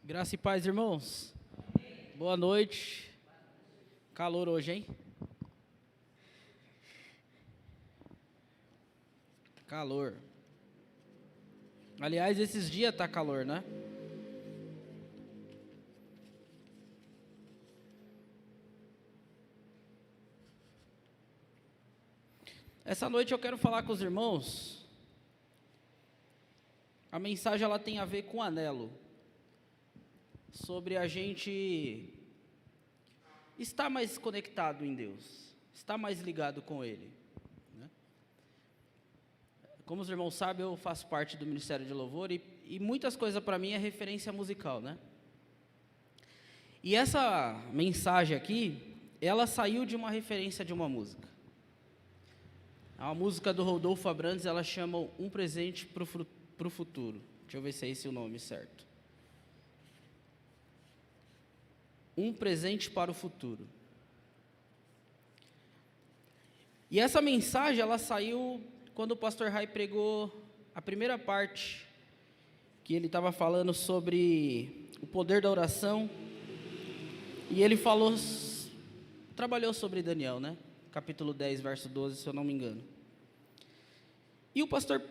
Graça e paz, irmãos. Boa noite. Calor hoje, hein? Calor. Aliás, esses dias tá calor, né? Essa noite eu quero falar com os irmãos. A mensagem ela tem a ver com anelo. Sobre a gente estar mais conectado em Deus, estar mais ligado com Ele, né? Como os irmãos sabem, eu faço parte do Ministério de Louvor e muitas coisas para mim é referência musical, né? E essa mensagem aqui, ela saiu de uma referência de uma música. A música do Rodolfo Abrantes, ela chama Um Presente para o Futuro. Deixa eu ver se é esse o nome certo. Um presente para o futuro. E essa mensagem, ela saiu quando o pastor Rai pregou a primeira parte, que ele estava falando sobre o poder da oração, e ele trabalhou sobre Daniel, né? Capítulo 10, verso 12, se eu não me engano. E o pastor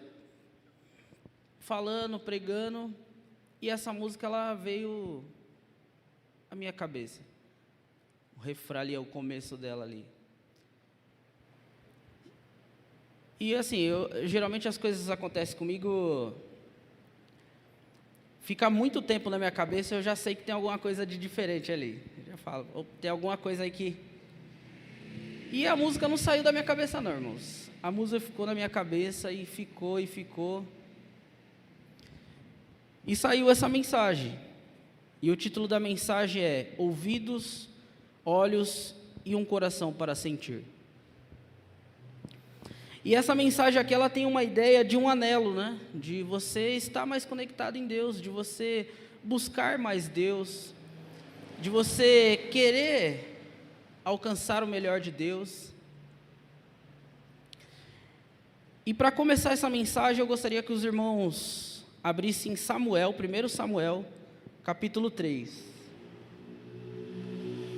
falando, pregando, e essa música, ela veio a minha cabeça, o refrão ali, é o começo dela ali. E assim, geralmente as coisas acontecem comigo, fica muito tempo na minha cabeça, eu já sei que tem alguma coisa de diferente ali, eu já falo, tem alguma coisa aí que... E a música não saiu da minha cabeça não, irmãos, a música ficou na minha cabeça e ficou, e saiu essa mensagem. E o título da mensagem é Ouvidos, Olhos e um Coração para Sentir. E essa mensagem aqui, ela tem uma ideia de um anelo, né? De você estar mais conectado em Deus, de você buscar mais Deus, de você querer alcançar o melhor de Deus. E para começar essa mensagem, eu gostaria que os irmãos abrissem Samuel, 1 Samuel, capítulo 3.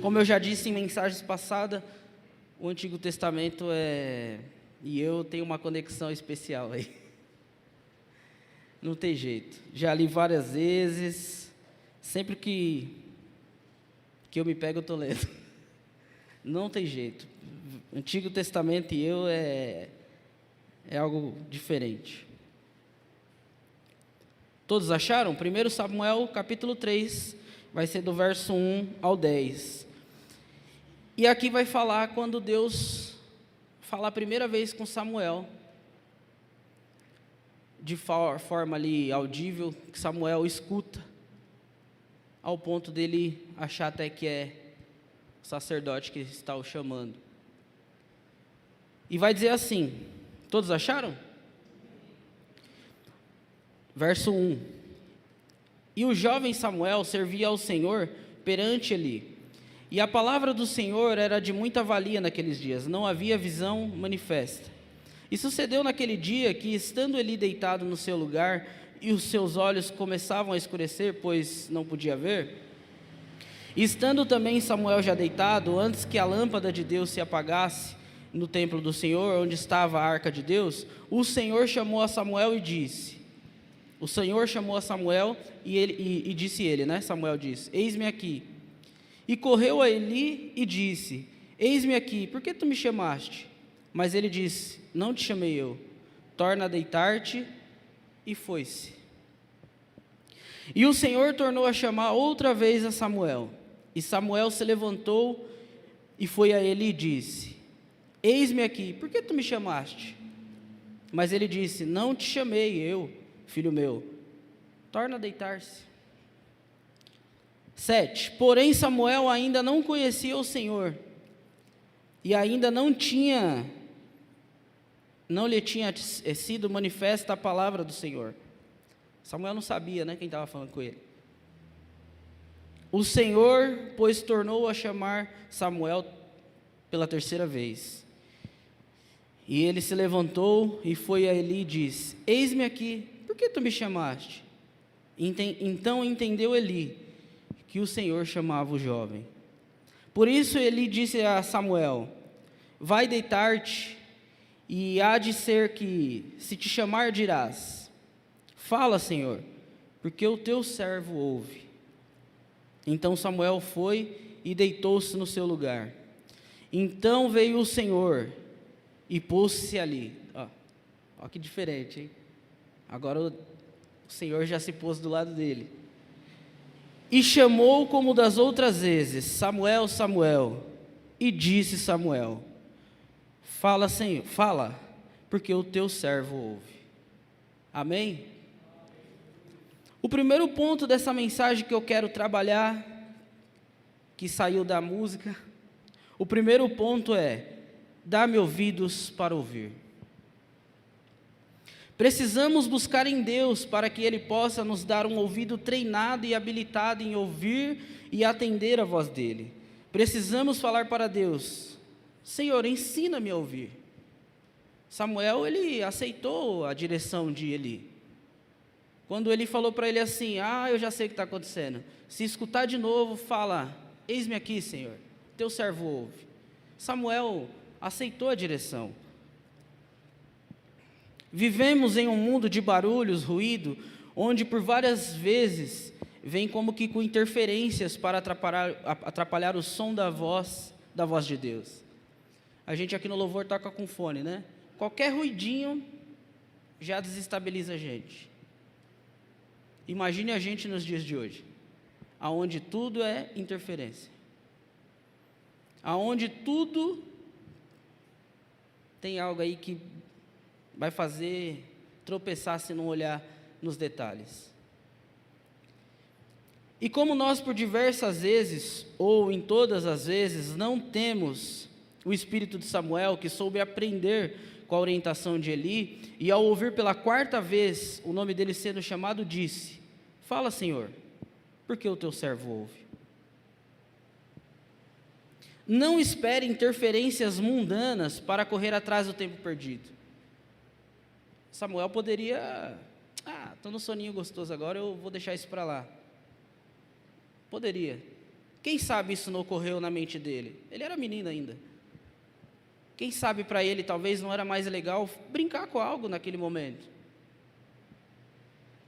Como eu já disse em mensagens passadas, o Antigo Testamento e eu tenho uma conexão especial aí. Não tem jeito. Já li várias vezes, sempre que eu me pego, eu estou lendo. Não tem jeito. Antigo Testamento e eu é algo diferente. Todos acharam? 1 Samuel, capítulo 3, vai ser do verso 1 ao 10. E aqui vai falar quando Deus fala a primeira vez com Samuel, de forma ali audível, que Samuel escuta, ao ponto dele achar até que é o sacerdote que está o chamando. E vai dizer assim, todos acharam? Verso 1. E o jovem Samuel servia ao Senhor perante Eli. E a palavra do Senhor era de muita valia naqueles dias, não havia visão manifesta. E sucedeu naquele dia que, estando Eli deitado no seu lugar, e os seus olhos começavam a escurecer, pois não podia ver, e estando também Samuel já deitado, antes que a lâmpada de Deus se apagasse no templo do Senhor, onde estava a arca de Deus, o Senhor chamou a Samuel e disse... O Senhor chamou a Samuel e disse ele, né? Samuel disse, eis-me aqui. E correu a Eli e disse, eis-me aqui, por que tu me chamaste? Mas ele disse, não te chamei eu, torna a deitar-te, e foi-se. E o Senhor tornou a chamar outra vez a Samuel. E Samuel se levantou e foi a Eli e disse, eis-me aqui, por que tu me chamaste? Mas ele disse, não te chamei eu, filho meu, torna a deitar-se. 7. Porém Samuel ainda não conhecia o Senhor, e ainda não lhe tinha sido manifesta a palavra do Senhor. Samuel não sabia, né, quem estava falando com ele. O Senhor, pois, tornou a chamar Samuel pela terceira vez. E ele se levantou e foi a Eli e disse, eis-me aqui, por que tu me chamaste? Então entendeu Eli que o Senhor chamava o jovem. Por isso ele disse a Samuel: vai deitar-te, e há de ser que, se te chamar, dirás: fala, Senhor, porque o teu servo ouve. Então Samuel foi e deitou-se no seu lugar. Então veio o Senhor e pôs-se ali. Ó que diferente, hein? Agora o Senhor já se pôs do lado dele. E chamou como das outras vezes: Samuel, Samuel. E disse Samuel: fala, Senhor, fala, porque o teu servo ouve. Amém? O primeiro ponto dessa mensagem que eu quero trabalhar, que saiu da música, o primeiro ponto é: dá-me ouvidos para ouvir. Precisamos buscar em Deus para que Ele possa nos dar um ouvido treinado e habilitado em ouvir e atender a voz dEle. Precisamos falar para Deus: Senhor, ensina-me a ouvir. Samuel, ele aceitou a direção de Eli. Quando ele falou para ele assim: eu já sei o que está acontecendo. Se escutar de novo, fala: eis-me aqui, Senhor, teu servo ouve. Samuel aceitou a direção. Vivemos em um mundo de barulhos, ruído, onde por várias vezes vem como que com interferências para atrapalhar o som da voz de Deus. A gente aqui no louvor toca com fone, né? Qualquer ruidinho já desestabiliza a gente. Imagine a gente nos dias de hoje, aonde tudo é interferência, aonde tudo tem algo aí que vai fazer tropeçar se não olhar nos detalhes. E como nós por diversas vezes, ou em todas as vezes, não temos o espírito de Samuel, que soube aprender com a orientação de Eli, e ao ouvir pela quarta vez o nome dele sendo chamado, disse: fala, Senhor, porque o teu servo ouve. Não espere interferências mundanas para correr atrás do tempo perdido. Samuel poderia: estou no soninho gostoso agora, eu vou deixar isso para lá. Poderia. Quem sabe isso não ocorreu na mente dele? Ele era menino ainda. Quem sabe para ele talvez não era mais legal brincar com algo naquele momento.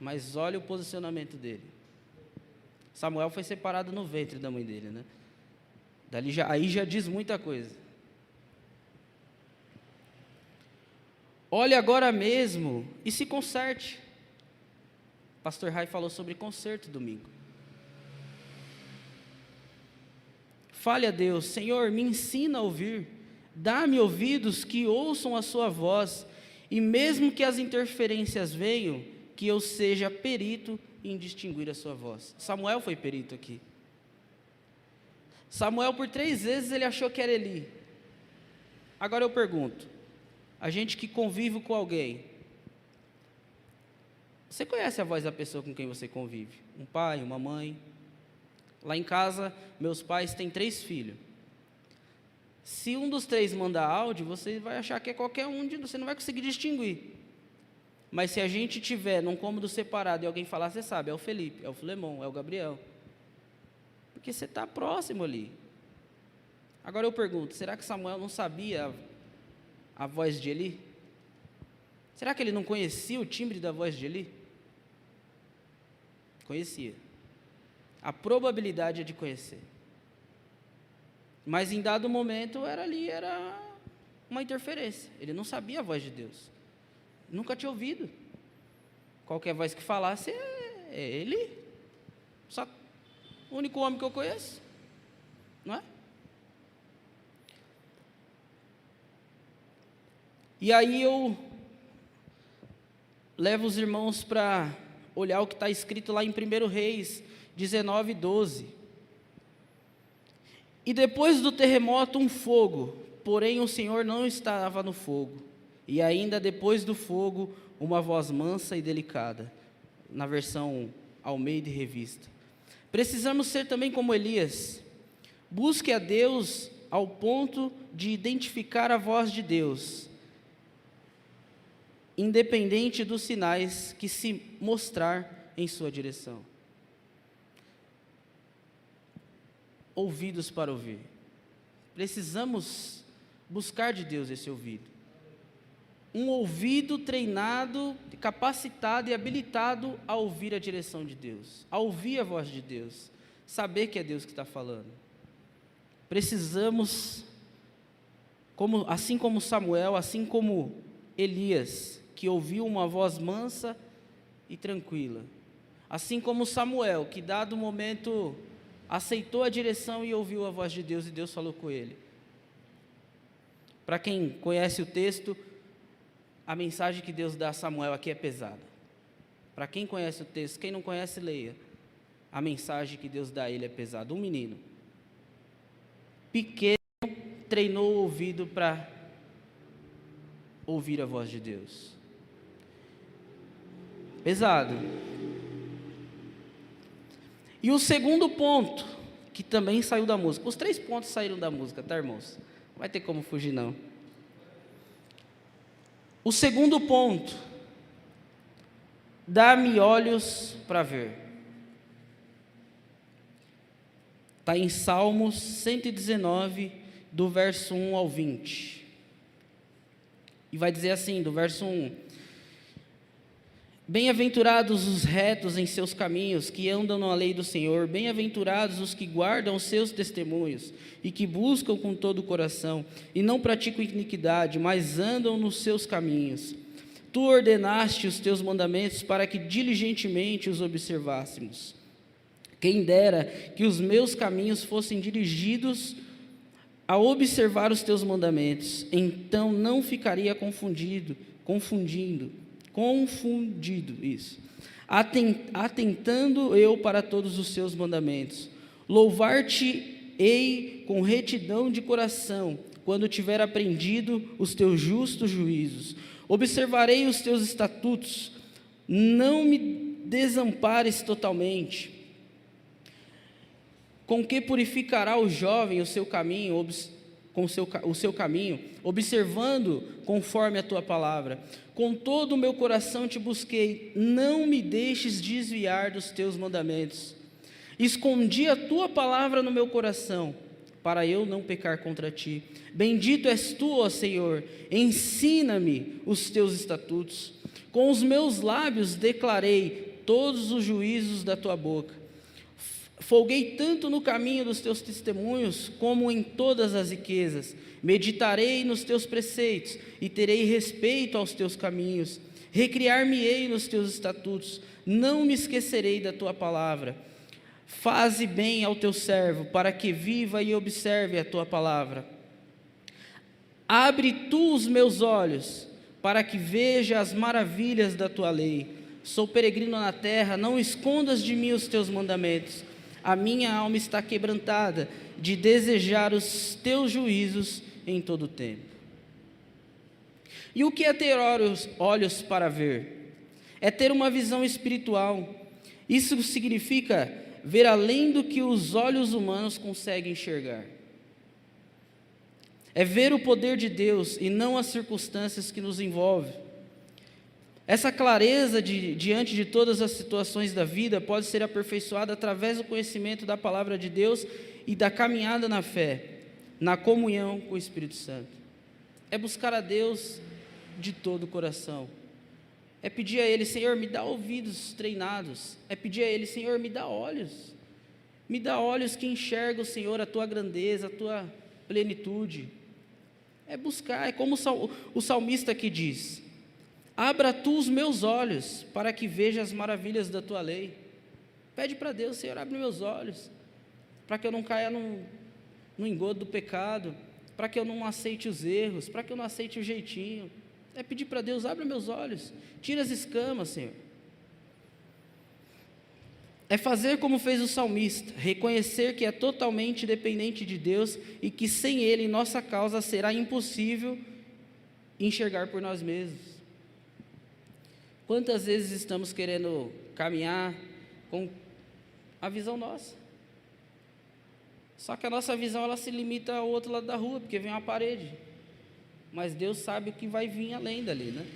Mas olha o posicionamento dele. Samuel foi separado no ventre da mãe dele, né? Aí já diz muita coisa. Olhe agora mesmo e se conserte. Pastor Rai falou sobre conserto domingo. Fale a Deus: Senhor, me ensina a ouvir. Dá-me ouvidos que ouçam a sua voz. E mesmo que as interferências venham, que eu seja perito em distinguir a sua voz. Samuel foi perito aqui. Samuel, por 3 vezes, ele achou que era Eli. Agora eu pergunto: a gente que convive com alguém, você conhece a voz da pessoa com quem você convive? Um pai, uma mãe? Lá em casa, meus pais têm 3 filhos. Se um dos 3 mandar áudio, você vai achar que é qualquer um, você não vai conseguir distinguir. Mas se a gente estiver num cômodo separado e alguém falar, você sabe: é o Felipe, é o Filemon, é o Gabriel. Porque você está próximo ali. Agora eu pergunto: será que Samuel não sabia a voz de Eli? Será que ele não conhecia o timbre da voz de Eli? Conhecia. A probabilidade é de conhecer. Mas em dado momento era uma interferência. Ele não sabia a voz de Deus. Nunca tinha ouvido. Qualquer voz que falasse é Eli. Só o único homem que eu conheço. Não é? E aí eu levo os irmãos para olhar o que está escrito lá em 1 Reis 19:12. E depois do terremoto um fogo, porém o Senhor não estava no fogo. E ainda depois do fogo, uma voz mansa e delicada. Na versão Almeida e Revista. Precisamos ser também como Elias. Busque a Deus ao ponto de identificar a voz de Deus, independente dos sinais que se mostrar em sua direção. ouvidos para ouvir. Precisamos buscar de Deus esse ouvido. Um ouvido treinado, capacitado e habilitado a ouvir a direção de Deus, a ouvir a voz de Deus, saber que é Deus que está falando. Precisamos, assim como Samuel, assim como Elias, que ouviu uma voz mansa e tranquila, assim como Samuel, que dado o momento aceitou a direção e ouviu a voz de Deus e Deus falou com ele. Para quem conhece o texto, a mensagem que Deus dá a Samuel aqui é pesada. Para quem conhece o texto, quem não conhece, leia. A mensagem que Deus dá a ele é pesada. Um menino pequeno treinou o ouvido para ouvir a voz de Deus. Pesado. E o segundo ponto, que também saiu da música. Os 3 pontos saíram da música, tá, irmãos? Não vai ter como fugir, não. O segundo ponto, dá-me olhos para ver. Está em Salmos 119, do verso 1 ao 20. E vai dizer assim, do verso 1: Bem-aventurados os retos em seus caminhos, que andam na lei do Senhor. Bem-aventurados os que guardam os seus testemunhos e que buscam com todo o coração, e não praticam iniquidade, mas andam nos seus caminhos. Tu ordenaste os teus mandamentos para que diligentemente os observássemos. Quem dera que os meus caminhos fossem dirigidos a observar os teus mandamentos, então não ficaria confundido, isso. Atentando eu para todos os seus mandamentos. Louvar-te-ei com retidão de coração, quando tiver aprendido os teus justos juízos. Observarei os teus estatutos, não me desampares totalmente. Com que purificará o jovem o seu caminho, o seu caminho, observando conforme a tua palavra. Com todo o meu coração te busquei, não me deixes desviar dos teus mandamentos. Escondi a tua palavra no meu coração, para eu não pecar contra ti. Bendito és tu, ó Senhor, ensina-me os teus estatutos. Com os meus lábios declarei todos os juízos da tua boca. Folguei tanto no caminho dos teus testemunhos, como em todas as riquezas. Meditarei nos teus preceitos, e terei respeito aos teus caminhos. Recriar-me-ei nos teus estatutos, não me esquecerei da tua palavra. Faze bem ao teu servo, para que viva e observe a tua palavra. Abre tu os meus olhos, para que veja as maravilhas da tua lei. Sou peregrino na terra, não escondas de mim os teus mandamentos. A minha alma está quebrantada de desejar os teus juízos em todo o tempo. E o que é ter olhos para ver? É ter uma visão espiritual. Isso significa ver além do que os olhos humanos conseguem enxergar. É ver o poder de Deus e não as circunstâncias que nos envolvem. Essa clareza diante de todas as situações da vida pode ser aperfeiçoada através do conhecimento da palavra de Deus e da caminhada na fé, na comunhão com o Espírito Santo. É buscar a Deus de todo o coração. É pedir a Ele: Senhor, me dá ouvidos treinados. É pedir a Ele: Senhor, me dá olhos. Me dá olhos que enxergam, Senhor, a Tua grandeza, a Tua plenitude. É buscar, é como o salmista aqui diz: abra tu os meus olhos, para que veja as maravilhas da tua lei. Pede para Deus: Senhor, abre meus olhos, para que eu não caia no engodo do pecado, para que eu não aceite os erros, para que eu não aceite o jeitinho. É pedir para Deus: abre meus olhos, tira as escamas, Senhor. É fazer como fez o salmista, reconhecer que é totalmente dependente de Deus e que sem Ele, nossa causa será impossível enxergar por nós mesmos. Quantas vezes estamos querendo caminhar com a visão nossa? Só que a nossa visão, ela se limita ao outro lado da rua, porque vem uma parede. Mas Deus sabe o que vai vir além dali, né?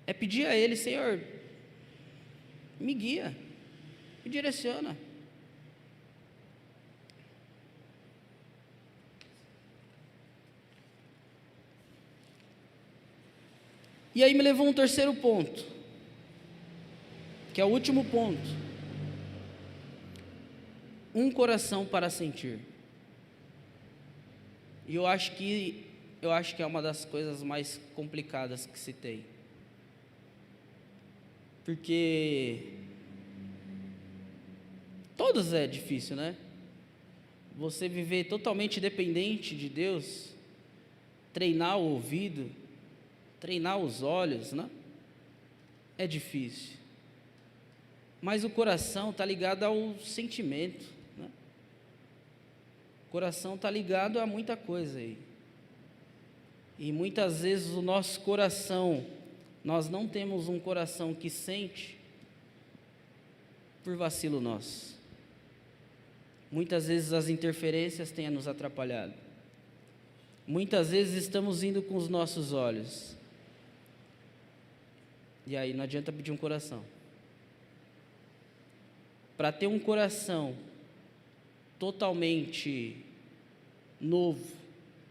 É pedir a Ele: Senhor, me guia, me direciona. E aí me levou a um terceiro ponto, que é o último ponto. Um coração para sentir. E eu acho que é uma das coisas mais complicadas que se tem. Porque todas é difícil, né? Você viver totalmente dependente de Deus, treinar o ouvido, treinar os olhos, né? É difícil. Mas o coração está ligado ao sentimento, né? O coração está ligado a muita coisa aí. E muitas vezes o nosso coração, nós não temos um coração que sente por vacilo nosso. Muitas vezes as interferências têm nos atrapalhado. Muitas vezes estamos indo com os nossos olhos. E aí não adianta pedir um coração. Para ter um coração totalmente novo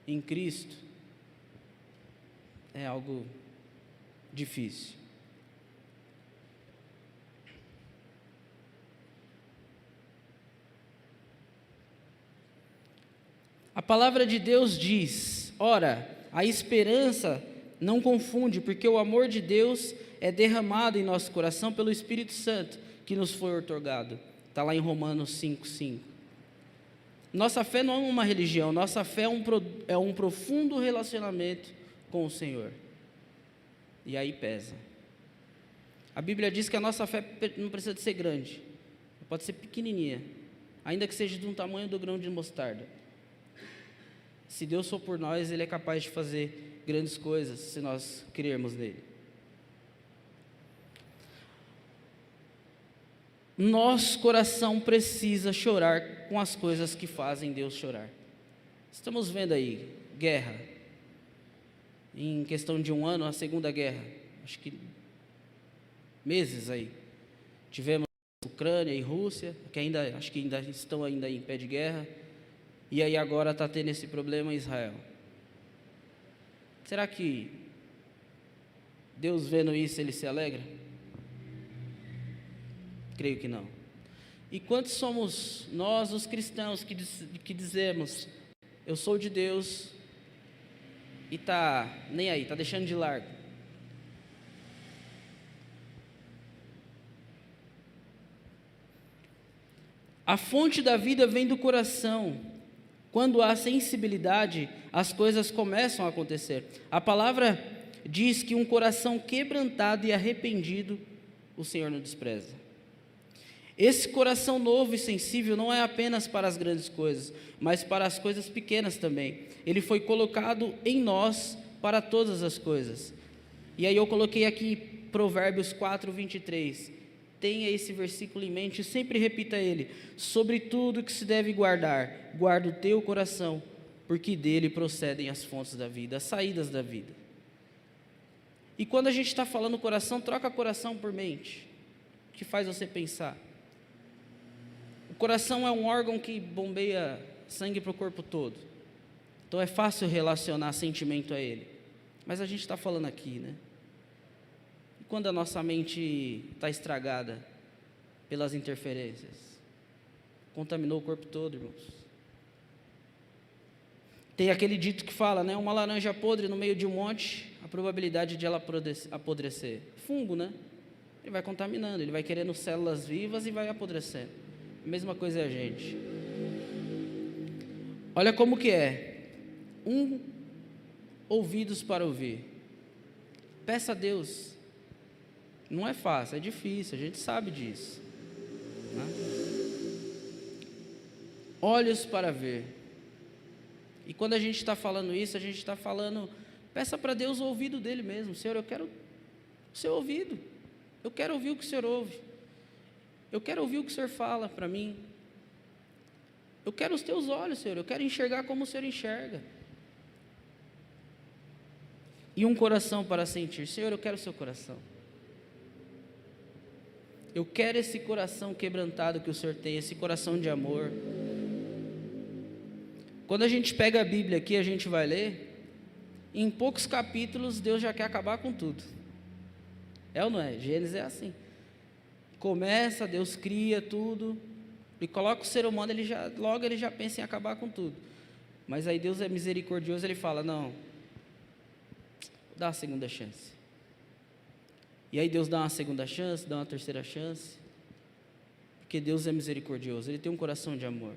em Cristo, é algo difícil. A palavra de Deus diz: ora, a esperança não confunde, porque o amor de Deus é derramado em nosso coração pelo Espírito Santo, que nos foi outorgado. Está lá em Romanos 5:5. Nossa fé não é uma religião, nossa fé é um profundo relacionamento com o Senhor. E aí pesa. A Bíblia diz que a nossa fé não precisa de ser grande, pode ser pequenininha, ainda que seja de um tamanho do grão de mostarda. Se Deus for por nós, Ele é capaz de fazer grandes coisas, se nós crermos nele. Nosso coração precisa chorar com as coisas que fazem Deus chorar. Estamos vendo aí, guerra. Em questão de um ano, a Segunda Guerra, acho que meses aí. Tivemos Ucrânia e Rússia, que acho que ainda estão em pé de guerra. E aí agora está tendo esse problema em Israel. Será que Deus vendo isso, Ele se alegra? Creio que não. E quantos somos nós, os cristãos, que dizemos: eu sou de Deus, e está nem aí, está deixando de largo? A fonte da vida vem do coração. Quando há sensibilidade, as coisas começam a acontecer. A palavra diz que um coração quebrantado e arrependido, o Senhor não despreza. Esse coração novo e sensível não é apenas para as grandes coisas, mas para as coisas pequenas também. Ele foi colocado em nós para todas as coisas. E aí eu coloquei aqui Provérbios 4:23. Tenha esse versículo em mente e sempre repita ele: sobre tudo que se deve guardar, guarda o teu coração, porque dele procedem as fontes da vida, as saídas da vida. E quando a gente está falando coração, troca coração por mente, que faz você pensar. O coração é um órgão que bombeia sangue para o corpo todo, então é fácil relacionar sentimento a ele, mas a gente está falando aqui, né? Quando a nossa mente está estragada pelas interferências, contaminou o corpo todo, irmãos. Tem aquele dito que fala, né? Uma laranja podre no meio de um monte, a probabilidade de ela apodrecer. Fungo, né? Ele vai contaminando, ele vai querendo células vivas e vai apodrecendo. A mesma coisa é a gente. Olha como que é. Ouvidos para ouvir. Peça a Deus. Não é fácil, é difícil, a gente sabe disso, né? Olhos para ver. E quando a gente está falando isso, a gente está falando, peça para Deus o ouvido dele mesmo. Senhor, eu quero o seu ouvido, eu quero ouvir o que o Senhor ouve, eu quero ouvir o que o Senhor fala para mim, eu quero os teus olhos, Senhor, eu quero enxergar como o Senhor enxerga. E um coração para sentir. Senhor, eu quero o seu coração. Eu quero esse coração quebrantado que o Senhor tem, esse coração de amor. Quando a gente pega a Bíblia aqui, a gente vai ler, em poucos capítulos Deus já quer acabar com tudo. É ou não é? Gênesis é assim. Começa, Deus cria tudo, e coloca o ser humano, logo ele já pensa em acabar com tudo. Mas aí Deus é misericordioso, ele fala, não, dá uma segunda chance. E aí Deus dá uma segunda chance, dá uma terceira chance, porque Deus é misericordioso, Ele tem um coração de amor.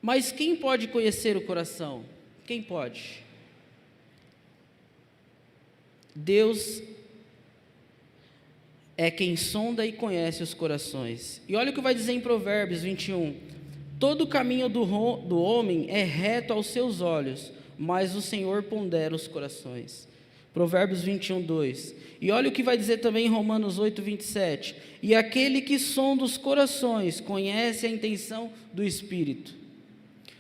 Mas quem pode conhecer o coração? Quem pode? Deus é quem sonda e conhece os corações. E olha o que vai dizer em Provérbios 21. Todo o caminho do homem é reto aos seus olhos, mas o Senhor pondera os corações. Provérbios 21, 2. E olha o que vai dizer também em Romanos 8, 27. E aquele que sonda os corações conhece a intenção do Espírito,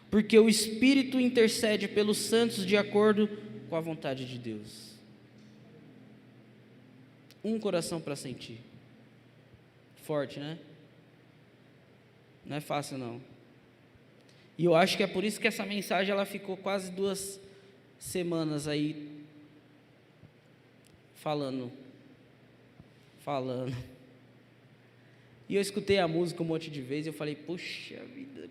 porque o Espírito intercede pelos santos de acordo com a vontade de Deus. Um coração para sentir. Forte, né? Não é fácil, não. E eu acho que é por isso que essa mensagem ela ficou quase 2 semanas aí falando. E eu escutei a música um monte de vezes e eu falei, puxa vida,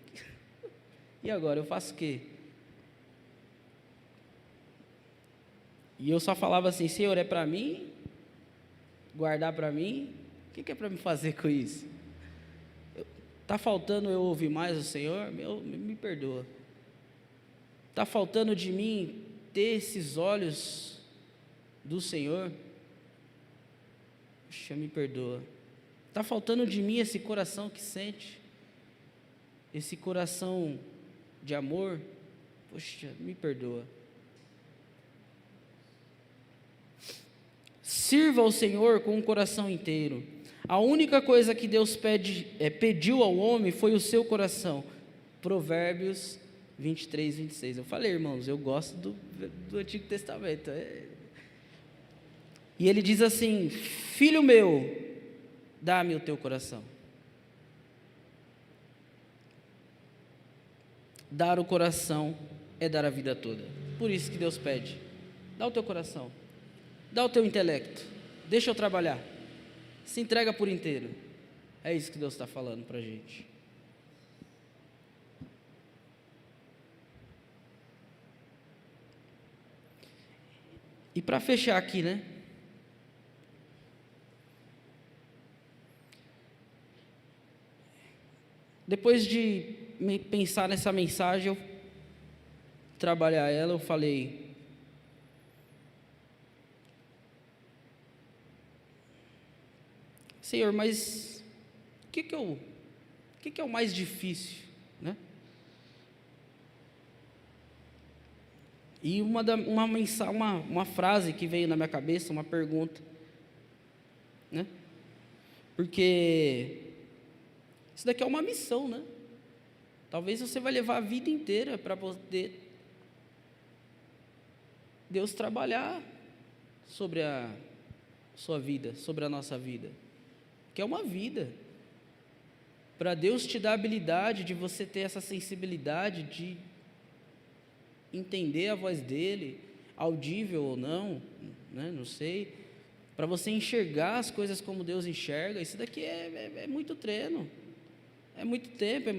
e agora eu faço o quê? E eu só falava assim, Senhor, é para mim? Guardar para mim? O que é para me fazer com isso? Está faltando eu ouvir mais o Senhor? Me perdoa. Está faltando de mim ter esses olhos do Senhor? Puxa, me perdoa. Está faltando de mim esse coração que sente? Esse coração de amor? Puxa, me perdoa. Sirva ao Senhor com o coração inteiro. A única coisa que Deus pediu ao homem foi o seu coração. Provérbios 23, 26. Eu falei, irmãos, eu gosto do Antigo Testamento. E ele diz assim, filho meu, dá-me o teu coração. Dar o coração é dar a vida toda. Por isso que Deus pede, dá o teu coração. Dá o teu intelecto, deixa eu trabalhar, se entrega por inteiro. É isso que Deus está falando para a gente. E para fechar aqui, né? Depois de pensar nessa mensagem, eu trabalhar ela, eu falei, Senhor, mas o que é o mais difícil, né? E uma frase que veio na minha cabeça, uma pergunta, né? Porque isso daqui é uma missão, né? Talvez você vai levar a vida inteira para poder Deus trabalhar sobre a sua vida, sobre a nossa vida. Que é uma vida, para Deus te dar a habilidade de você ter essa sensibilidade de entender a voz dEle, audível ou não, né? Não sei, para você enxergar as coisas como Deus enxerga. Isso daqui é muito treino, é muito tempo,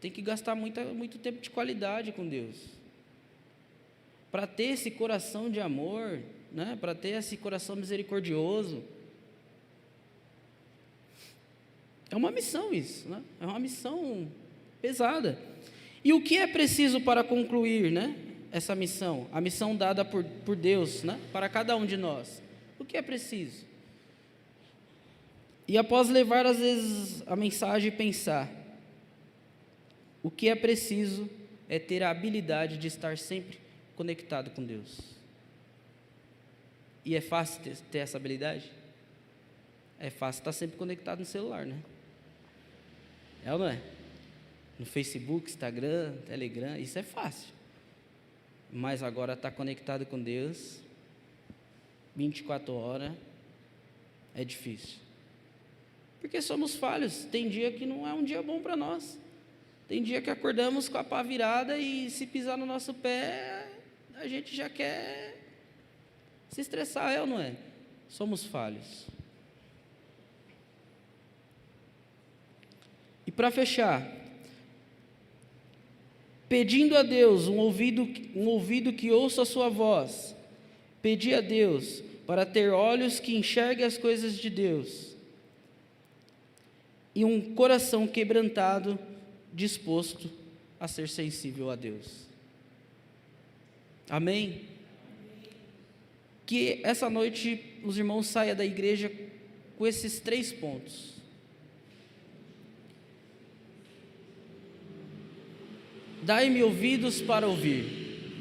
tem que gastar muito tempo de qualidade com Deus, para ter esse coração de amor, né? Para ter esse coração misericordioso. É uma missão isso, né? É uma missão pesada. E o que é preciso para concluir, né, essa missão? A missão dada por Deus, né, para cada um de nós. O que é preciso? E após levar às vezes a mensagem e pensar, o que é preciso é ter a habilidade de estar sempre conectado com Deus. E é fácil ter essa habilidade? É fácil estar sempre conectado no celular, né? É ou não é? No Facebook, Instagram, Telegram, isso é fácil. Mas agora estar conectado com Deus 24 horas é difícil. Porque somos falhos. Tem dia que não é um dia bom para nós. Tem dia que acordamos com a pá virada e se pisar no nosso pé, a gente já quer se estressar, é ou não é? Somos falhos. E para fechar, pedindo a Deus um ouvido que ouça a sua voz, pedi a Deus para ter olhos que enxerguem as coisas de Deus e um coração quebrantado, disposto a ser sensível a Deus. Amém? Que essa noite os irmãos saiam da igreja com esses 3 pontos. Dai-me ouvidos para ouvir,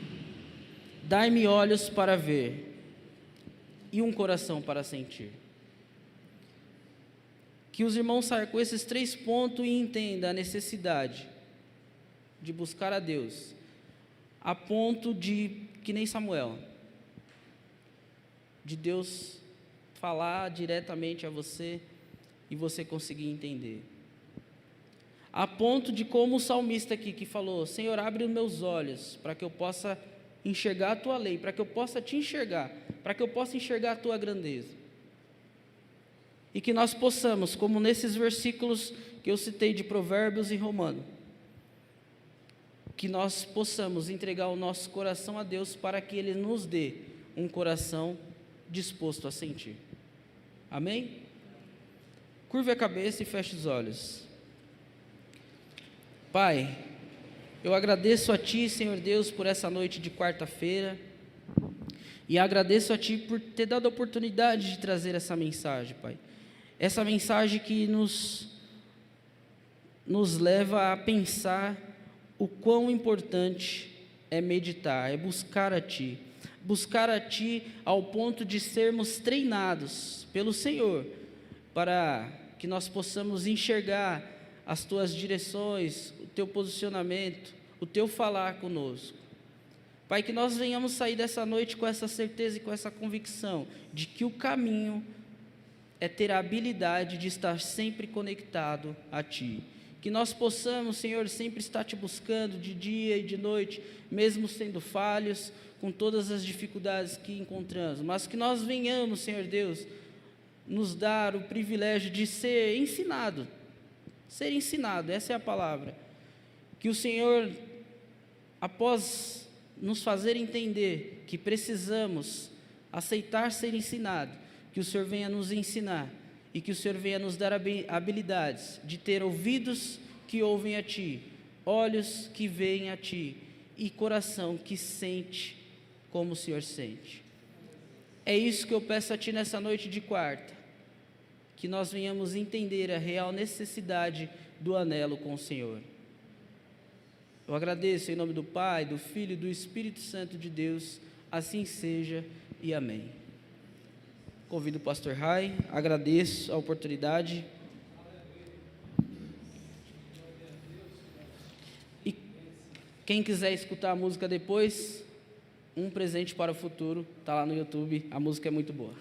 dai-me olhos para ver e um coração para sentir. Que os irmãos saiam com esses 3 pontos e entendam a necessidade de buscar a Deus, a ponto de, que nem Samuel, de Deus falar diretamente a você e você conseguir entender. A ponto de como o salmista aqui que falou: Senhor, abre os meus olhos para que eu possa enxergar a tua lei, para que eu possa te enxergar, para que eu possa enxergar a tua grandeza. E que nós possamos, como nesses versículos que eu citei de Provérbios e Romanos, que nós possamos entregar o nosso coração a Deus para que Ele nos dê um coração disposto a sentir. Amém? Curve a cabeça e feche os olhos. Pai, eu agradeço a Ti, Senhor Deus, por essa noite de quarta-feira, e agradeço a Ti por ter dado a oportunidade de trazer essa mensagem, Pai. Essa mensagem que nos leva a pensar o quão importante é meditar, é buscar a Ti ao ponto de sermos treinados pelo Senhor, para que nós possamos enxergar as Tuas direções, o Teu posicionamento, o Teu falar conosco. Pai, que nós venhamos sair dessa noite com essa certeza e com essa convicção de que o caminho é ter a habilidade de estar sempre conectado a Ti. Que nós possamos, Senhor, sempre estar Te buscando de dia e de noite, mesmo sendo falhos, com todas as dificuldades que encontramos, mas que nós venhamos, Senhor Deus, nos dar o privilégio de ser ensinado, essa é a palavra. Que o Senhor, após nos fazer entender que precisamos aceitar ser ensinado, que o Senhor venha nos ensinar e que o Senhor venha nos dar habilidades de ter ouvidos que ouvem a Ti, olhos que veem a Ti e coração que sente como o Senhor sente. É isso que eu peço a Ti nessa noite de quarta, que nós venhamos entender a real necessidade do anelo com o Senhor. Eu agradeço em nome do Pai, do Filho e do Espírito Santo de Deus, assim seja e amém. Convido o pastor Rai, agradeço a oportunidade. E quem quiser escutar a música depois, um presente para o futuro, está lá no YouTube, a música é muito boa.